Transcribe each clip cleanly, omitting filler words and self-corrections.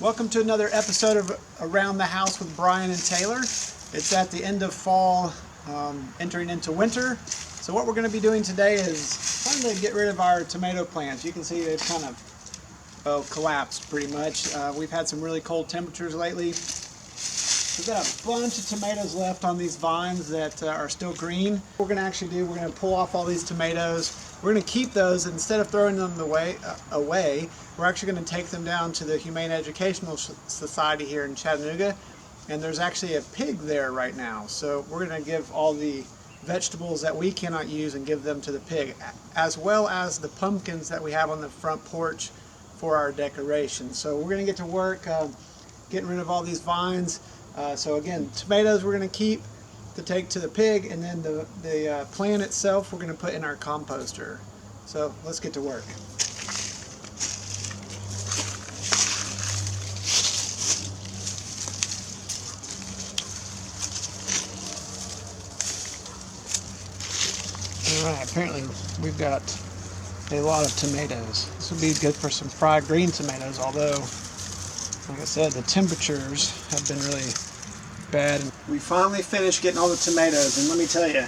Welcome to another episode of Around the House with Brian and Taylor. It's at the end of fall, entering into winter. So what we're going to be doing today is trying to get rid of our tomato plants. You can see they've kind of collapsed pretty much. We've had some really cold temperatures lately. We've got a bunch of tomatoes left on these vines that are still green. What we're going to actually do, we're going to pull off all these tomatoes. We're going to keep those. Instead of throwing them away, we're actually going to take them down to the Humane Educational Society here in Chattanooga. And there's actually a pig there right now. So we're going to give all the vegetables that we cannot use and give them to the pig, as well as the pumpkins that we have on the front porch for our decoration. So we're going to get to work getting rid of all these vines. So again, tomatoes we're going to keep to take to the pig, and then the plant itself we're going to put in our composter. So let's get to work. Alright, apparently we've got a lot of tomatoes. This would be good for some fried green tomatoes, although, like I said, the temperatures have been really bad. We finally finished getting all the tomatoes, and let me tell you,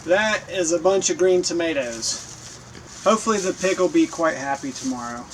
that is a bunch of green tomatoes. Hopefully the pig will be quite happy tomorrow.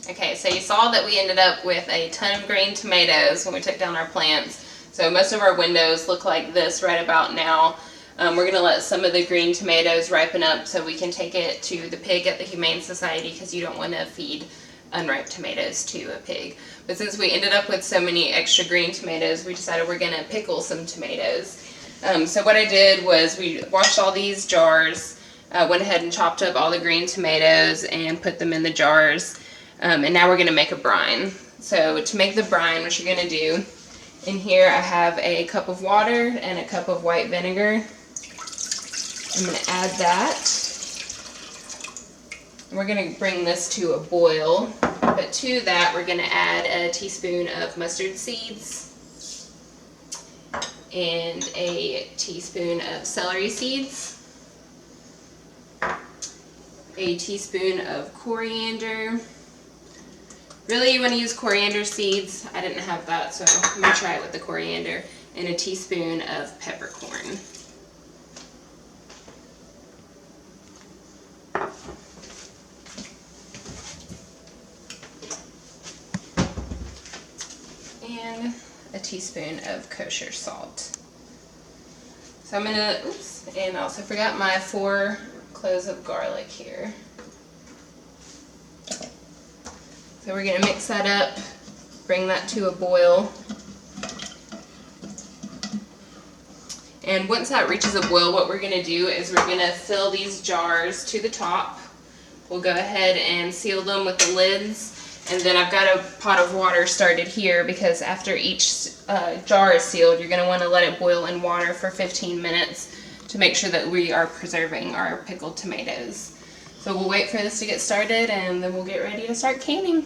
Okay, so you saw that we ended up with a ton of green tomatoes when we took down our plants. So most of our windows look like this right about now. We're going to let some of the green tomatoes ripen up so we can take it to the pig at the Humane Society, because you don't want to feed unripe tomatoes to a pig. But since we ended up with so many extra green tomatoes, we decided we're going to pickle some tomatoes. So what I did was we washed all these jars, went ahead and chopped up all the green tomatoes and put them in the jars. And now we're going to make a brine. So to make the brine, what you're going to do, in here I have a cup of water and a cup of white vinegar. I'm going to add that. We're going to bring this to a boil, but to that we're going to add a teaspoon of mustard seeds and a teaspoon of celery seeds, a teaspoon of coriander. Really, you want to use coriander seeds. I didn't have that, so I'm going to try it with the coriander, and a teaspoon of peppercorn. And a teaspoon of kosher salt. So I'm going to, and I also forgot my 4 cloves of garlic here. So we're going to mix that up, bring that to a boil. And once that reaches a boil, what we're going to do is we're going to fill these jars to the top. We'll go ahead and seal them with the lids. And then I've got a pot of water started here, because after each jar is sealed, you're going to want to let it boil in water for 15 minutes to make sure that we are preserving our pickled tomatoes. So we'll wait for this to get started, and then we'll get ready to start canning.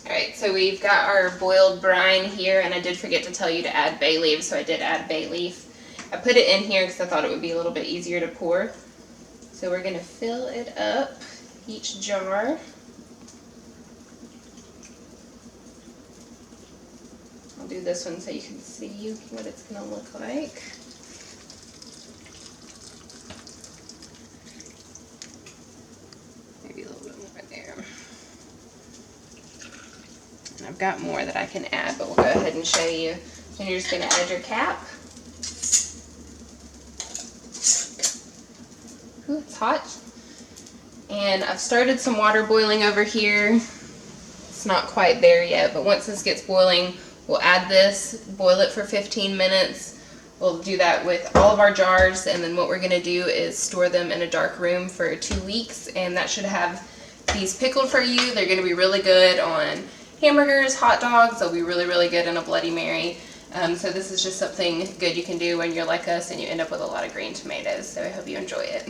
Alright, so we've got our boiled brine here, and I did forget to tell you to add bay leaves, so I did add bay leaf. I put it in here because I thought it would be a little bit easier to pour. So we're going to fill it up, each jar. I'll do this one so you can see what it's going to look like. Maybe a little bit more there. And I've got more that I can add, but we'll go ahead and show you. And you're just going to add your cap. Ooh, it's hot. And I've started some water boiling over here. It's not quite there yet, but once this gets boiling, we'll add this, boil it for 15 minutes. We'll do that with all of our jars, and then what we're going to do is store them in a dark room for 2 weeks, and that should have these pickled for you. They're going to be really good on hamburgers, hot dogs. They'll be really, really good in a Bloody Mary. So this is just something good you can do when you're like us and you end up with a lot of green tomatoes. So I hope you enjoy it.